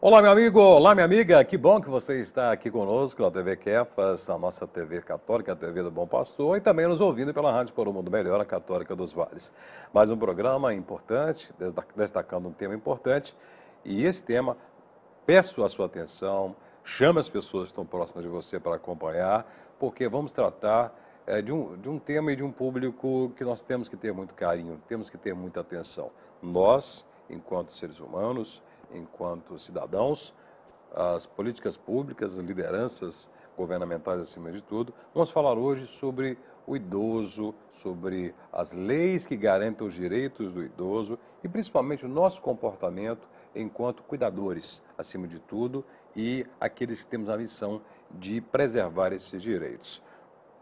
Olá, meu amigo, olá, minha amiga, que bom que você está aqui conosco na TV Kefas, a nossa TV católica, a TV do Bom Pastor, e também nos ouvindo pela Rádio Por um Mundo Melhor, a Católica dos Vales. Mais um programa importante, destacando um tema importante, e esse tema, peço a sua atenção, chame as pessoas que estão próximas de você para acompanhar, porque vamos tratar de um tema e de um público que nós temos que ter muito carinho, temos que ter muita atenção. Nós, enquanto seres humanos, enquanto cidadãos, as políticas públicas, as lideranças governamentais acima de tudo. Vamos falar hoje sobre o idoso, sobre as leis que garantem os direitos do idoso e principalmente o nosso comportamento enquanto cuidadores, acima de tudo, e aqueles que temos a missão de preservar esses direitos.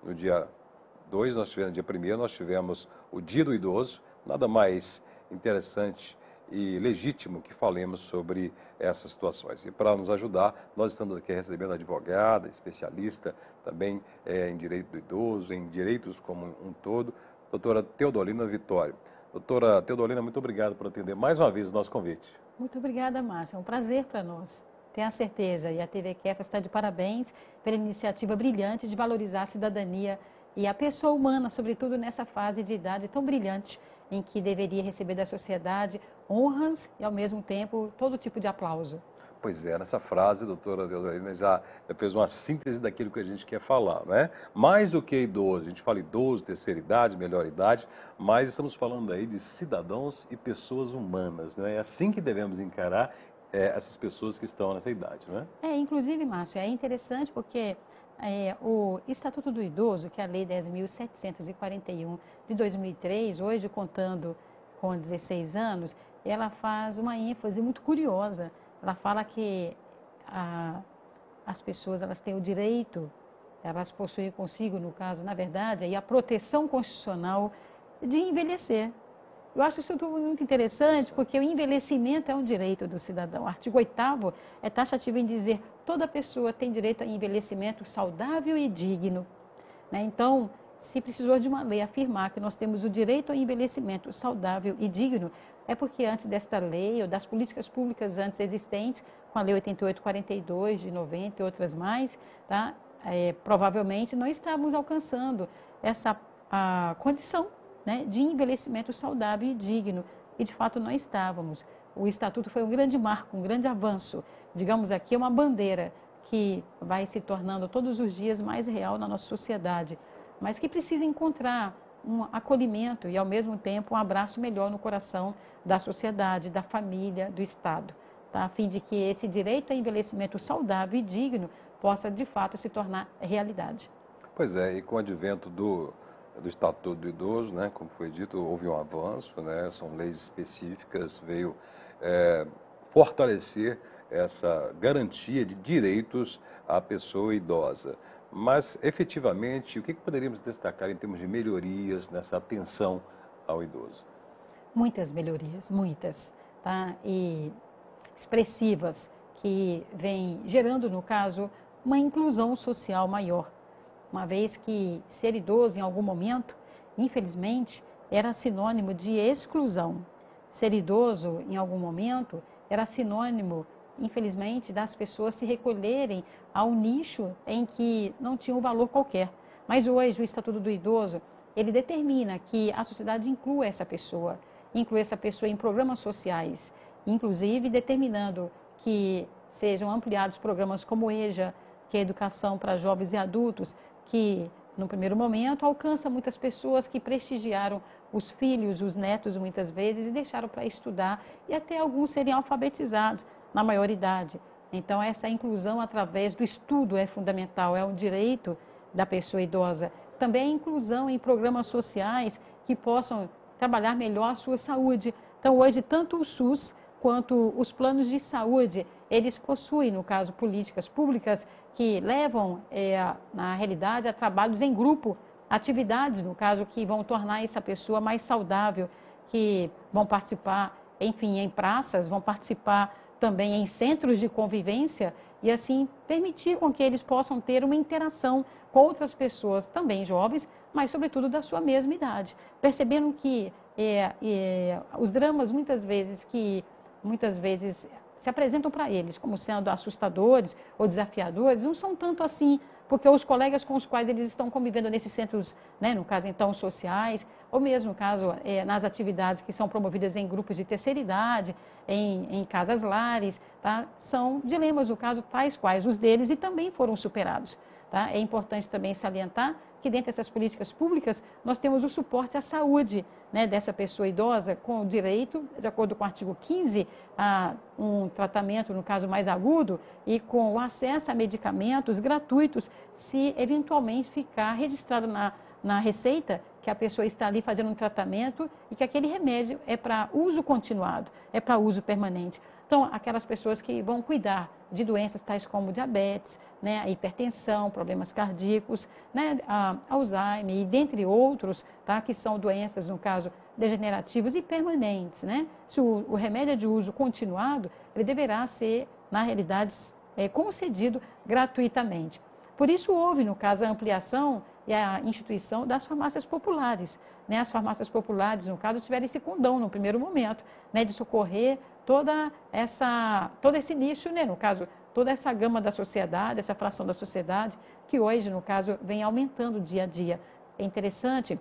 No dia 2, no dia 1º, nós tivemos o Dia do Idoso, nada mais interessante e legítimo que falemos sobre essas situações. E para nos ajudar, nós estamos aqui recebendo advogada, especialista também em direito do idoso, em direitos como um todo, doutora Teodolina Vitório. Doutora Teodolina, muito obrigado por atender mais uma vez o nosso convite. Muito obrigada, Márcia. É um prazer para nós. Tenha certeza. E a TV Kefas está de parabéns pela iniciativa brilhante de valorizar a cidadania e a pessoa humana, sobretudo nessa fase de idade tão brilhante em que deveria receber da sociedade honras e, ao mesmo tempo, todo tipo de aplauso. Pois é, nessa frase, a doutora Teodolina já fez uma síntese daquilo que a gente quer falar, né? Mais do que idoso, a gente fala idoso, terceira idade, melhor idade, mas estamos falando aí de cidadãos e pessoas humanas, né? É assim que devemos encarar essas pessoas que estão nessa idade, né? Inclusive, Márcio, é interessante porque o Estatuto do Idoso, que é a Lei 10.741 de 2003, hoje contando com 16 anos, ela faz uma ênfase muito curiosa. Ela fala que as pessoas elas têm o direito, elas possuem consigo, no caso, na verdade, aí a proteção constitucional de envelhecer. Eu acho isso tudo muito interessante, porque o envelhecimento é um direito do cidadão. O artigo 8º é taxativo em dizer toda pessoa tem direito a envelhecimento saudável e digno. Né? Então, se precisou de uma lei afirmar que nós temos o direito ao envelhecimento saudável e digno, é porque antes desta lei ou das políticas públicas antes existentes, com a Lei 8842 de 90 e outras mais, tá? Provavelmente não estávamos alcançando essa condição, né, de envelhecimento saudável e digno, e de fato não estávamos. O Estatuto foi um grande marco, um grande avanço, digamos aqui, uma bandeira que vai se tornando todos os dias mais real na nossa sociedade, mas que precisa encontrar um acolhimento e, ao mesmo tempo, um abraço melhor no coração da sociedade, da família, do Estado, tá? A fim de que esse direito a envelhecimento saudável e digno possa, de fato, se tornar realidade. Pois é, e com o advento do Estatuto do Idoso, né, como foi dito, houve um avanço, né, são leis específicas, veio fortalecer essa garantia de direitos à pessoa idosa. Mas, efetivamente, o que poderíamos destacar em termos de melhorias nessa atenção ao idoso? Muitas melhorias, muitas, tá? E expressivas, que vêm gerando, no caso, uma inclusão social maior. Uma vez que ser idoso em algum momento, infelizmente, era sinônimo de exclusão. Ser idoso em algum momento era sinônimo, infelizmente, das pessoas se recolherem ao nicho em que não tinham valor qualquer. Mas hoje o Estatuto do Idoso, ele determina que a sociedade inclua essa pessoa em programas sociais, inclusive determinando que sejam ampliados programas como o EJA, que é a Educação para Jovens e Adultos, que, no primeiro momento, alcança muitas pessoas que prestigiaram os filhos, os netos, muitas vezes, e deixaram para estudar, e até alguns serem alfabetizados na maioridade. Então, essa inclusão através do estudo é fundamental, é um direito da pessoa idosa. Também a inclusão em programas sociais que possam trabalhar melhor a sua saúde. Então, hoje, tanto o SUS quanto os planos de saúde, eles possuem, no caso, políticas públicas que levam, na realidade, a trabalhos em grupo, atividades, no caso, que vão tornar essa pessoa mais saudável, que vão participar, enfim, em praças, vão participar também em centros de convivência e, assim, permitir com que eles possam ter uma interação com outras pessoas, também jovens, mas, sobretudo, da sua mesma idade. Percebendo que os dramas, muitas vezes se apresentam para eles como sendo assustadores ou desafiadores, não são tanto assim, porque os colegas com os quais eles estão convivendo nesses centros, né, no caso então sociais, ou mesmo no caso nas atividades que são promovidas em grupos de terceira idade, em casas lares, tá? São dilemas, no caso, tais quais os deles e também foram superados. Tá? É importante também salientar que dentro dessas políticas públicas nós temos o suporte à saúde, né, dessa pessoa idosa com direito, de acordo com o artigo 15, a um tratamento, no caso mais agudo, e com o acesso a medicamentos gratuitos, se eventualmente ficar registrado na receita que a pessoa está ali fazendo um tratamento e que aquele remédio é para uso continuado, é para uso permanente. Então, aquelas pessoas que vão cuidar de doenças tais como diabetes, né, a hipertensão, problemas cardíacos, né, a Alzheimer e dentre outros, tá, que são doenças, no caso, degenerativas e permanentes. Né? Se o remédio é de uso continuado, ele deverá ser, na realidade, concedido gratuitamente. Por isso houve, no caso, a ampliação e a instituição das farmácias populares. Né? As farmácias populares, no caso, tiveram esse condão no primeiro momento, né, de socorrer todo esse nicho, né, no caso, toda essa gama da sociedade, essa fração da sociedade, que hoje, no caso, vem aumentando dia a dia. É interessante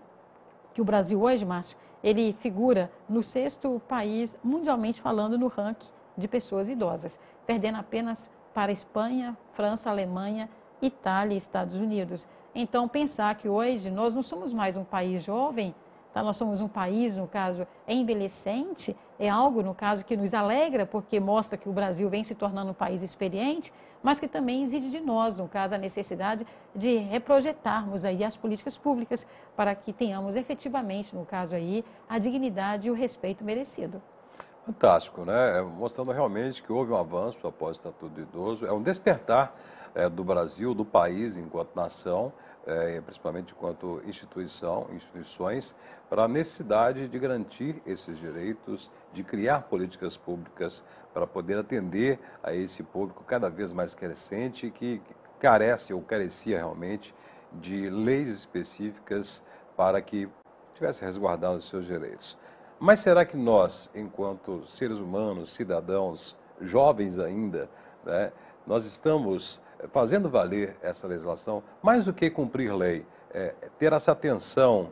que o Brasil hoje, Márcio, ele figura no 6º país, mundialmente falando, no ranking de pessoas idosas, perdendo apenas para Espanha, França, Alemanha, Itália e Estados Unidos. Então, pensar que hoje nós não somos mais um país jovem, tá? Nós somos um país, no caso, envelhecente, é algo, no caso, que nos alegra, porque mostra que o Brasil vem se tornando um país experiente, mas que também exige de nós, no caso, a necessidade de reprojetarmos aí as políticas públicas para que tenhamos efetivamente, no caso aí, a dignidade e o respeito merecido. Fantástico, né? Mostrando realmente que houve um avanço após o Estatuto do Idoso, é um despertar do Brasil, do país enquanto nação, principalmente enquanto instituições, para a necessidade de garantir esses direitos, de criar políticas públicas para poder atender a esse público cada vez mais crescente que carece ou carecia realmente de leis específicas para que tivesse resguardado os seus direitos. Mas será que nós, enquanto seres humanos, cidadãos, jovens ainda, né, nós estamos fazendo valer essa legislação, mais do que cumprir lei, ter essa atenção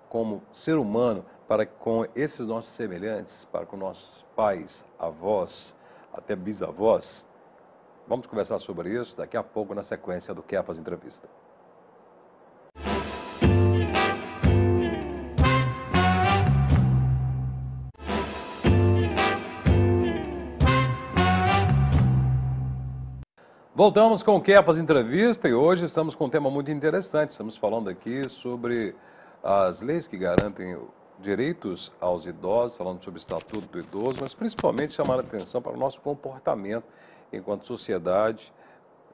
como ser humano para com esses nossos semelhantes, para com nossos pais, avós, até bisavós? Vamos conversar sobre isso daqui a pouco na sequência do Kefas Entrevista. Voltamos com o Kefas Entrevista e hoje estamos com um tema muito interessante. Estamos falando aqui sobre as leis que garantem direitos aos idosos, falando sobre o Estatuto do Idoso, mas principalmente chamando a atenção para o nosso comportamento enquanto sociedade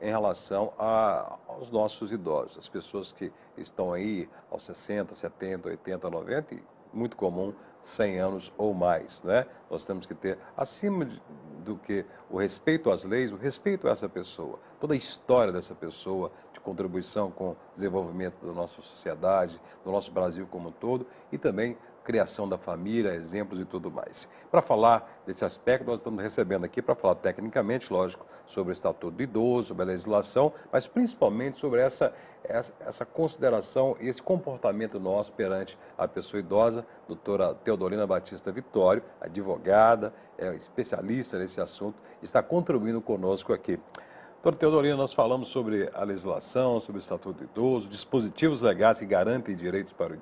em relação aos nossos idosos, as pessoas que estão aí aos 60, 70, 80, 90 e muito comum 100 anos ou mais, né? Nós temos que ter, acima do que o respeito às leis, o respeito a essa pessoa, toda a história dessa pessoa, de contribuição com o desenvolvimento da nossa sociedade, do nosso Brasil como um todo, e também criação da família, exemplos e tudo mais. Para falar desse aspecto, nós estamos recebendo aqui, para falar tecnicamente, lógico, sobre o Estatuto do Idoso, sobre a legislação, mas principalmente sobre essa consideração e esse comportamento nosso perante a pessoa idosa, doutora Teodolina Batista Vitório, advogada, especialista nesse assunto, está contribuindo conosco aqui. Doutora Teodolina, nós falamos sobre a legislação, sobre o Estatuto do Idoso, dispositivos legais que garantem direitos para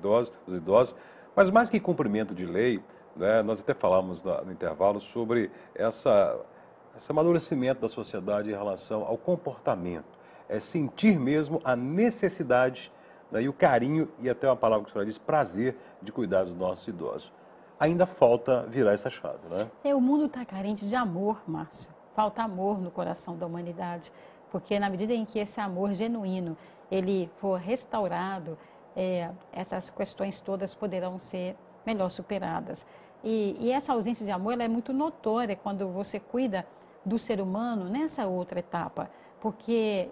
os idosos, mas mais que cumprimento de lei, né, nós até falamos no intervalo sobre esse amadurecimento da sociedade em relação ao comportamento. É sentir mesmo a necessidade, né, e o carinho, e até uma palavra que a senhora diz, prazer de cuidar dos nossos idosos. Ainda falta virar essa chave, né? O mundo está carente de amor, Márcio. Falta amor no coração da humanidade, porque na medida em que esse amor genuíno ele for restaurado, essas questões todas poderão ser melhor superadas. E essa ausência de amor ela é muito notória quando você cuida do ser humano nessa outra etapa, porque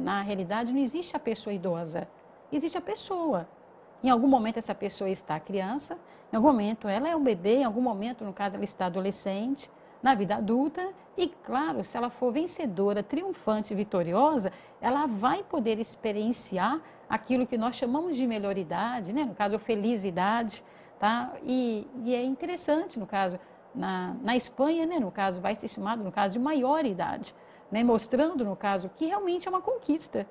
na realidade não existe a pessoa idosa, existe a pessoa. Em algum momento essa pessoa está criança, em algum momento ela é um bebê, em algum momento, no caso, ela está adolescente, na vida adulta e, claro, se ela for vencedora, triunfante, vitoriosa, ela vai poder experienciar aquilo que nós chamamos de melhoridade, né? No caso, felicidade, tá? E é interessante, no caso, na Espanha, né? No caso, vai ser chamado, no caso, de maioridade, né? Mostrando, no caso, que realmente é uma conquista.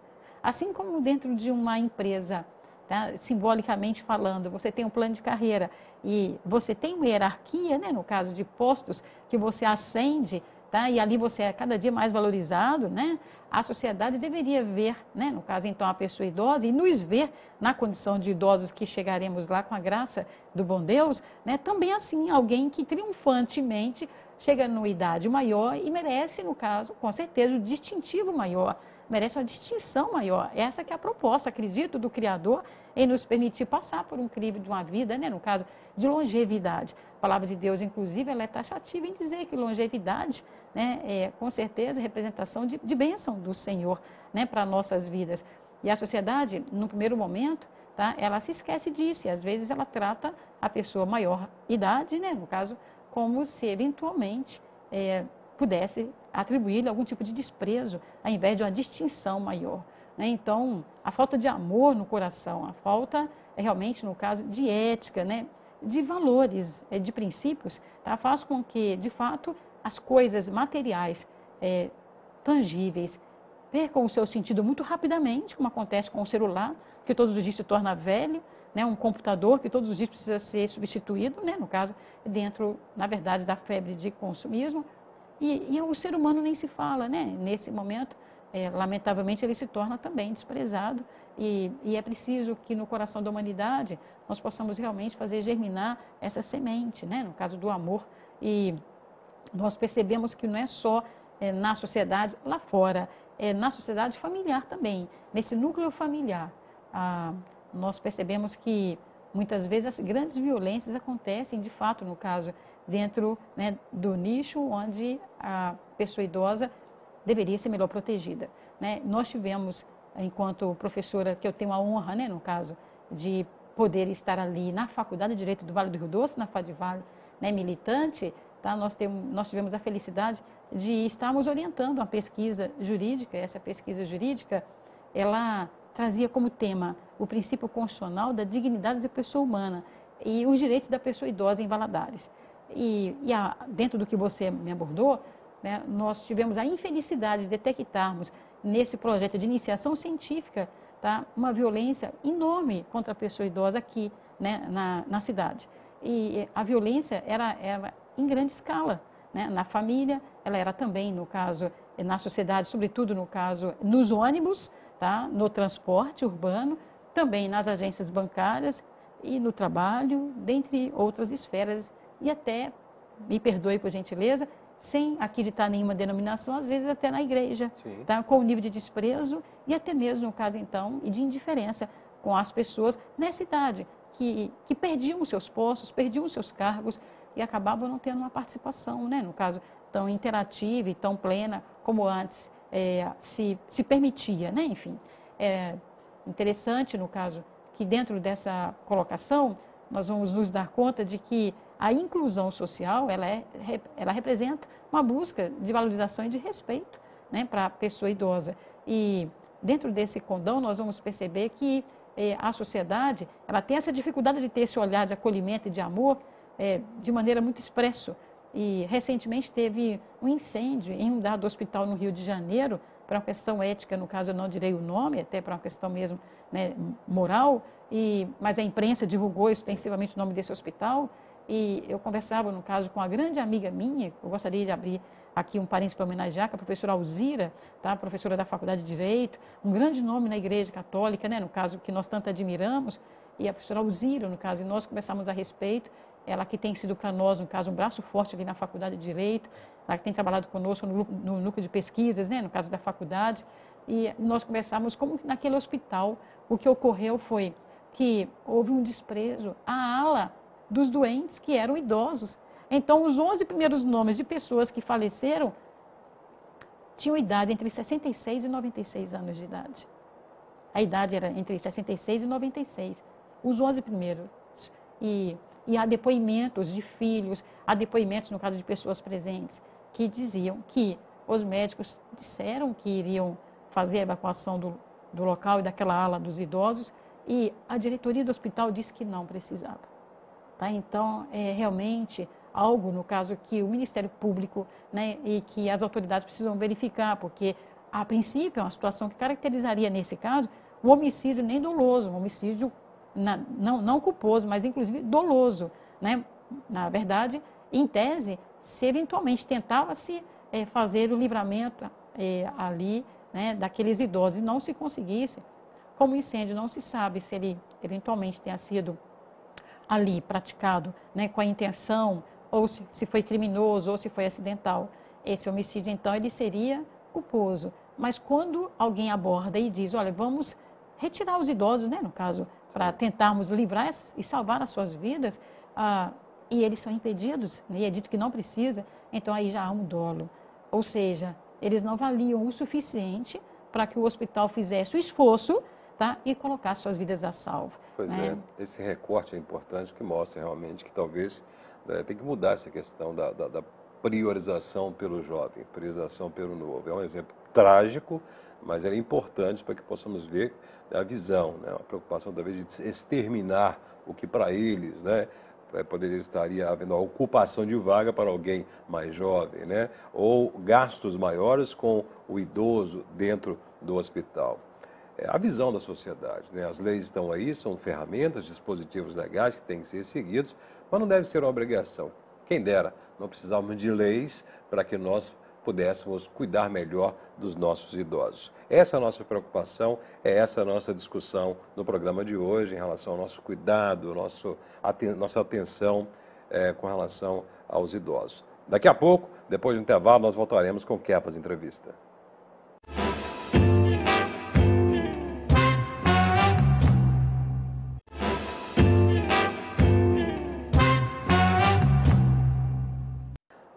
Assim como dentro de uma empresa, tá? Simbolicamente falando, você tem um plano de carreira e você tem uma hierarquia, né? No caso de postos, que você ascende, tá? E ali você é cada dia mais valorizado, né? A sociedade deveria ver, né? No caso, então, a pessoa idosa e nos ver na condição de idosos que chegaremos lá com a graça do bom Deus, né? Também assim, alguém que triunfantemente chega numa idade maior e merece, no caso, com certeza, o distintivo maior, merece uma distinção maior. Essa que é a proposta, acredito, do Criador em nos permitir passar por um crivo de uma vida, né? No caso, de longevidade. A palavra de Deus, inclusive, ela é taxativa em dizer que longevidade, né, é com certeza representação de bênção do Senhor, né, para nossas vidas. E a sociedade, no primeiro momento, tá, ela se esquece disso e às vezes ela trata a pessoa maior idade, né, no caso, como se eventualmente pudesse atribuir-lhe algum tipo de desprezo, ao invés de uma distinção maior, né? Então, a falta de amor no coração, a falta, realmente, no caso, de ética, né? De valores, de princípios, tá? Faz com que, de fato, as coisas materiais, tangíveis, percam o seu sentido muito rapidamente, como acontece com o celular, que todos os dias se torna velho, né, um computador que todos os dias precisa ser substituído, né, no caso, dentro, na verdade, da febre de consumismo. E o ser humano nem se fala, né? Nesse momento, lamentavelmente, ele se torna também desprezado e é preciso que no coração da humanidade nós possamos realmente fazer germinar essa semente, né? No caso do amor. E nós percebemos que não é só na sociedade lá fora, é na sociedade familiar também, nesse núcleo familiar. Nós percebemos que muitas vezes as grandes violências acontecem, de fato, no caso, dentro, né, do nicho onde a pessoa idosa deveria ser melhor protegida, né? Nós tivemos, enquanto professora, que eu tenho a honra, né, no caso, de poder estar ali na Faculdade de Direito do Vale do Rio Doce, na FADVALE, né, militante, tá? Nós tivemos a felicidade de estarmos orientando uma pesquisa jurídica. Essa pesquisa jurídica, ela trazia como tema o princípio constitucional da dignidade da pessoa humana e os direitos da pessoa idosa em Valadares. Dentro do que você me abordou, né, nós tivemos a infelicidade de detectarmos nesse projeto de iniciação científica, tá, uma violência enorme contra a pessoa idosa aqui, né, na cidade. E a violência era em grande escala, né, na família, ela era também, no caso, na sociedade, sobretudo no caso, nos ônibus, tá, no transporte urbano, também nas agências bancárias e no trabalho, dentre outras esferas, e até, me perdoe por gentileza, sem acreditar em nenhuma denominação, às vezes até na igreja, tá, com o nível de desprezo e até mesmo, no caso então, e de indiferença com as pessoas nessa idade, que perdiam os seus postos, perdiam os seus cargos e acabavam não tendo uma participação, né, no caso, tão interativa e tão plena como antes se permitia, né, enfim. É interessante, no caso, que dentro dessa colocação, nós vamos nos dar conta de que a inclusão social, ela representa uma busca de valorização e de respeito, né, para a pessoa idosa. E dentro desse condão, nós vamos perceber que a sociedade, ela tem essa dificuldade de ter esse olhar de acolhimento e de amor de maneira muito expresso. E recentemente teve um incêndio em um dado hospital no Rio de Janeiro, para uma questão ética, no caso eu não direi o nome, até para uma questão mesmo, né, moral, mas a imprensa divulgou extensivamente o nome desse hospital. E eu conversava, no caso, com uma grande amiga minha, eu gostaria de abrir aqui um parênteses para homenagear, que é a professora Alzira, tá? Professora da Faculdade de Direito, um grande nome na Igreja Católica, né? No caso, que nós tanto admiramos, e a professora Alzira, no caso, e nós conversamos a respeito, ela que tem sido para nós, no caso, um braço forte ali na Faculdade de Direito, ela que tem trabalhado conosco no núcleo de pesquisas, né? No caso da faculdade, e nós conversamos como naquele hospital o que ocorreu foi que houve um desprezo à ala dos doentes que eram idosos. Então, os 11 primeiros nomes de pessoas que faleceram tinham idade entre 66 e 96 anos de idade. A idade era entre 66 e 96, os 11 primeiros. E há depoimentos de filhos, há depoimentos, no caso de pessoas presentes, que diziam que os médicos disseram que iriam fazer a evacuação do local e daquela ala dos idosos, e a diretoria do hospital disse que não precisava. Tá? Então, é realmente algo, no caso, que o Ministério Público, né, e que as autoridades precisam verificar, porque, a princípio, é uma situação que caracterizaria, nesse caso, um homicídio nem doloso, um homicídio não culposo, mas, inclusive, doloso. Né? Na verdade, em tese, se eventualmente tentava-se fazer o livramento ali, né, daqueles idosos, e não se conseguisse, como incêndio, não se sabe se ele eventualmente tenha sido ali praticado, né, com a intenção, ou se foi criminoso, ou se foi acidental. Esse homicídio, então, ele seria culposo. Mas quando alguém aborda e diz, olha, vamos retirar os idosos, né, no caso, para tentarmos livrar e salvar as suas vidas, e eles são impedidos, né, e é dito que não precisa, então aí já há um dolo. Ou seja, eles não valiam o suficiente para que o hospital fizesse o esforço, tá, e colocasse suas vidas a salvo. Pois né? esse recorte é importante, que mostra realmente que talvez tem que mudar essa questão da priorização pelo jovem, priorização pelo novo. É um exemplo trágico, mas é importante para que possamos ver a visão, né? A preocupação talvez de exterminar o que para eles, né, estaria havendo a ocupação de vaga para alguém mais jovem, né? Ou gastos maiores com o idoso dentro do hospital. É a visão da sociedade, né? As leis estão aí, são ferramentas, dispositivos legais que têm que ser seguidos, mas não deve ser uma obrigação. Quem dera, não precisávamos de leis para que nós pudéssemos cuidar melhor dos nossos idosos. Essa é a nossa preocupação, é essa a nossa discussão no programa de hoje em relação ao nosso cuidado, nossa atenção com relação aos idosos. Daqui a pouco, depois do intervalo, nós voltaremos com o Kefas Entrevista.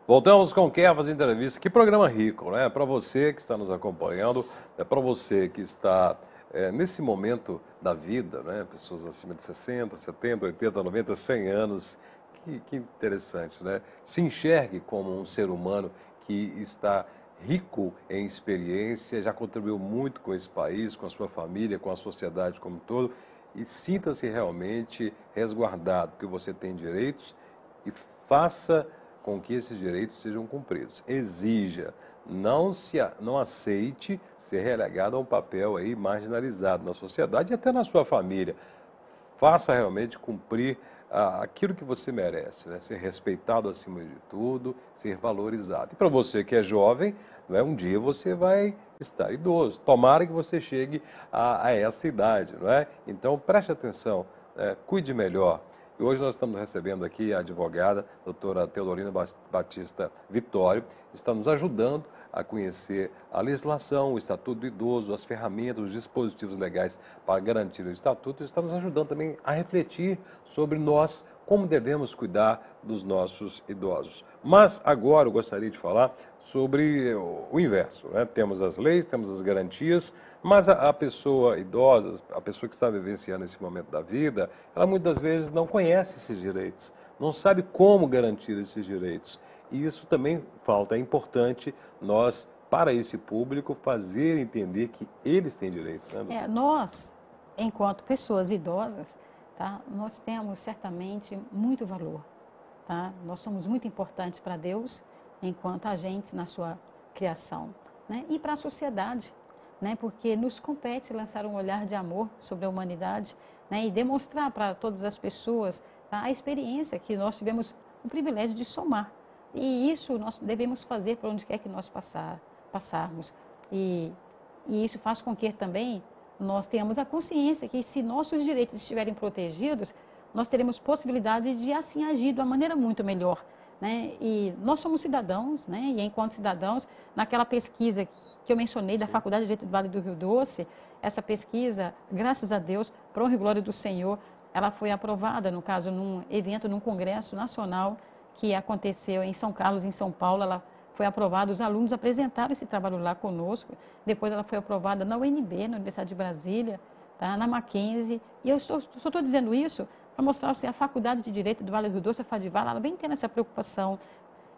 Voltamos com o Kefas Entrevista. Que programa rico, né? Para você que está nos acompanhando, para você que está nesse momento da vida, né? Pessoas acima de 60, 70, 80, 90, 100 anos. Que interessante, né? Se enxergue como um ser humano que está rico em experiência, já contribuiu muito com esse país, com a sua família, com a sociedade como um todo, e sinta-se realmente resguardado, porque você tem direitos, e faça com que esses direitos sejam cumpridos. Exija, não aceite ser relegado a um papel aí marginalizado na sociedade e até na sua família. Faça realmente cumprir aquilo que você merece, né? Ser respeitado acima de tudo, ser valorizado. E para você que é jovem, não é, um dia você vai estar idoso. Tomara que você chegue a essa idade, não é? Então preste atenção, cuide melhor. E hoje nós estamos recebendo aqui a advogada, doutora Teodolina Batista Vitório, está nos ajudando a conhecer a legislação, o Estatuto do Idoso, as ferramentas, os dispositivos legais para garantir o Estatuto, e está nos ajudando também a refletir sobre nós, como devemos cuidar dos nossos idosos. Mas agora eu gostaria de falar sobre o inverso, né? Temos as leis, temos as garantias, mas a pessoa idosa, a pessoa que está vivenciando esse momento da vida, ela muitas vezes não conhece esses direitos, não sabe como garantir esses direitos. E isso também falta. É importante nós, para esse público, fazer entender que eles têm direitos. Né? Nós, enquanto pessoas idosas, tá, nós temos certamente muito valor. Tá? Nós somos muito importantes para Deus, enquanto agentes na sua criação, né? E para a sociedade, né? Porque nos compete lançar um olhar de amor sobre a humanidade, né? E demonstrar para todas as pessoas, tá, a experiência que nós tivemos o privilégio de somar. E isso nós devemos fazer por onde quer que nós passarmos. E isso faz com que também nós tenhamos a consciência que, se nossos direitos estiverem protegidos, nós teremos possibilidade de assim agir de uma maneira muito melhor. Né? E nós somos cidadãos, né? E enquanto cidadãos, naquela pesquisa que eu mencionei da Faculdade de Direito do Vale do Rio Doce, essa pesquisa, graças a Deus, para honra e glória do Senhor, ela foi aprovada, no caso, num evento, num congresso nacional que aconteceu em São Carlos, em São Paulo. Ela foi aprovada, os alunos apresentaram esse trabalho lá conosco, depois ela foi aprovada na UNB, na Universidade de Brasília, tá? Na Mackenzie, e eu só estou dizendo isso para mostrar assim, a Faculdade de Direito do Vale do Rio Doce, a Fadival, ela vem tendo essa preocupação.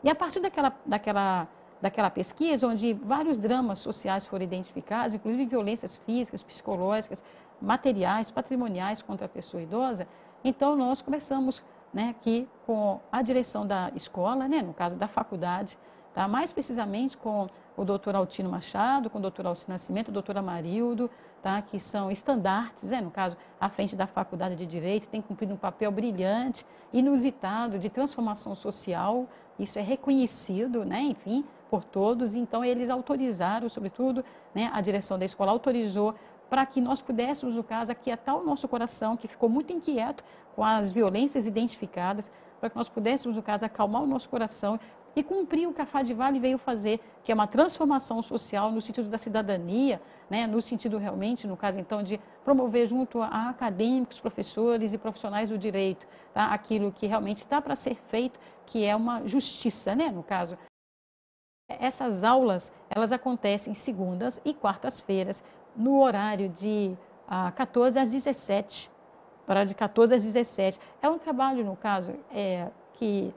E a partir daquela pesquisa, onde vários dramas sociais foram identificados, inclusive violências físicas, psicológicas, materiais, patrimoniais contra a pessoa idosa, então nós conversamos, né, aqui com a direção da escola, né, no caso da faculdade, tá, mais precisamente com o doutor Altino Machado, com o doutor Alci Nascimento, o doutor Amarildo, tá, que são estandartes, no caso, à frente da Faculdade de Direito, tem cumprido um papel brilhante, inusitado, de transformação social, isso é reconhecido, né, enfim, por todos, então eles autorizaram, sobretudo, né, a direção da escola autorizou para que nós pudéssemos, no caso, aquietar o nosso coração, que ficou muito inquieto com as violências identificadas, para que nós pudéssemos, no caso, acalmar o nosso coração e cumprir o que a Fadival veio fazer, que é uma transformação social no sentido da cidadania, né, no sentido realmente, no caso então, de promover junto a acadêmicos, professores e profissionais do direito, tá, aquilo que realmente está para ser feito, que é uma justiça, né, no caso. Essas aulas, elas acontecem segundas e quartas-feiras, no horário de 14 às 17, horário de 14 às 17. É um trabalho, no caso, que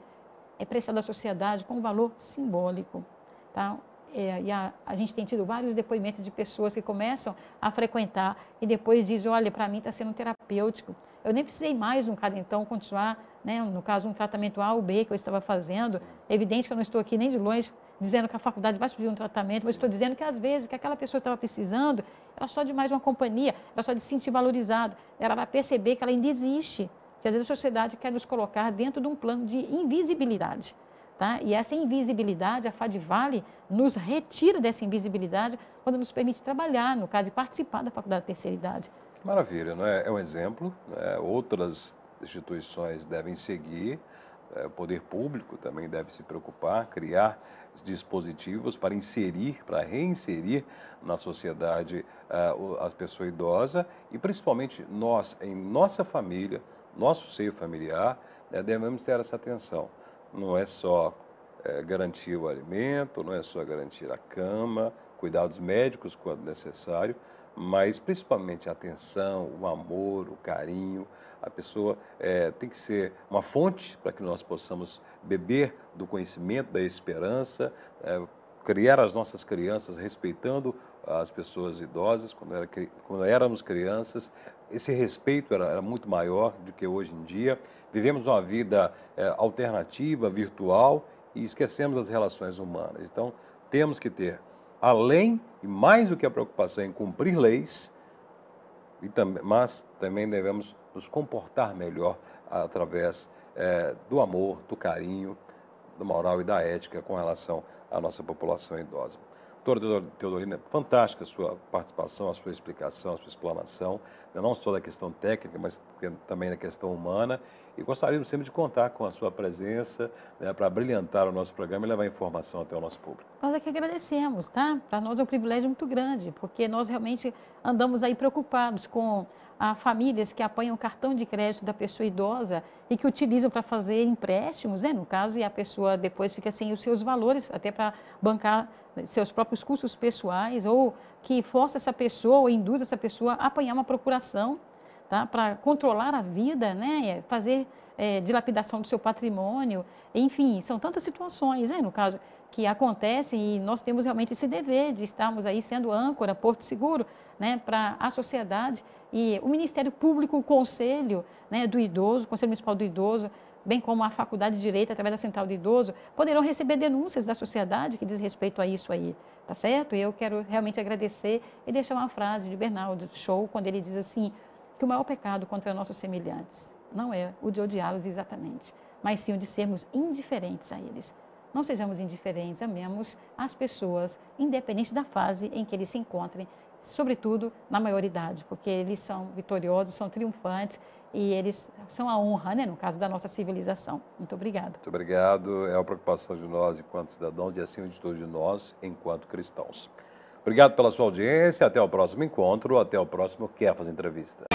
é prestado à sociedade com um valor simbólico, tá? E a gente tem tido vários depoimentos de pessoas que começam a frequentar e depois dizem, olha, para mim está sendo terapêutico. Eu nem precisei mais, no caso, então, continuar, né, no caso, um tratamento A ou B que eu estava fazendo. É evidente que eu não estou aqui nem de longe dizendo que a faculdade vai pedir um tratamento, mas estou dizendo que, às vezes, que aquela pessoa estava precisando, era só de mais uma companhia, era só de se sentir valorizado, era para perceber que ela ainda existe, que às vezes a sociedade quer nos colocar dentro de um plano de invisibilidade. Tá? E essa invisibilidade, a Fadivale nos retira dessa invisibilidade quando nos permite trabalhar, no caso, e participar da faculdade da terceira idade. Maravilha, não é? É um exemplo, né? Outras instituições devem seguir, o poder público também deve se preocupar, criar dispositivos para inserir, para reinserir na sociedade a pessoa idosa e principalmente nós, em nossa família, nosso seio familiar, né, devemos ter essa atenção. Não é só garantir o alimento, não é só garantir a cama, cuidados médicos quando necessário, mas principalmente a atenção, o amor, o carinho. A pessoa tem que ser uma fonte para que nós possamos beber do conhecimento, da esperança, criar as nossas crianças respeitando as pessoas idosas. Quando éramos crianças, esse respeito era muito maior do que hoje em dia. Vivemos uma vida alternativa, virtual, e esquecemos as relações humanas. Então, temos que ter, além e mais do que a preocupação em cumprir leis, mas também devemos nos comportar melhor através do amor, do carinho, da moral e da ética com relação à nossa população idosa. Doutora Teodolina, fantástica a sua participação, a sua explicação, a sua explanação, não só da questão técnica, mas também da questão humana. E gostaríamos sempre de contar com a sua presença, né, para brilhantar o nosso programa e levar informação até o nosso público. Nós é que agradecemos, tá? Para nós é um privilégio muito grande, porque nós realmente andamos aí preocupados com famílias que apanham o cartão de crédito da pessoa idosa e que utilizam para fazer empréstimos, né, no caso, e a pessoa depois fica sem os seus valores, até para bancar seus próprios custos pessoais, ou que força essa pessoa ou induz essa pessoa a apanhar uma procuração, tá, para controlar a vida, né, fazer dilapidação do seu patrimônio, enfim, são tantas situações, né, no caso, que acontecem e nós temos realmente esse dever de estarmos aí sendo âncora, porto seguro, né, para a sociedade e o Ministério Público, o Conselho, né, do Idoso, o Conselho Municipal do Idoso, bem como a Faculdade de Direito, através da Central do Idoso, poderão receber denúncias da sociedade que diz respeito a isso aí, tá certo? E eu quero realmente agradecer e deixar uma frase de Bernardo Shaw, quando ele diz assim, que o maior pecado contra nossos semelhantes não é o de odiá-los exatamente, mas sim o de sermos indiferentes a eles. Não sejamos indiferentes, amemos as pessoas, independente da fase em que eles se encontrem, sobretudo na maioridade, porque eles são vitoriosos, são triunfantes e eles são a honra, né, no caso da nossa civilização. Muito obrigada. Muito obrigado. É a preocupação de nós enquanto cidadãos e, acima de tudo, de nós enquanto cristãos. Obrigado pela sua audiência. Até o próximo encontro. Até o próximo Quer Fazer Entrevista.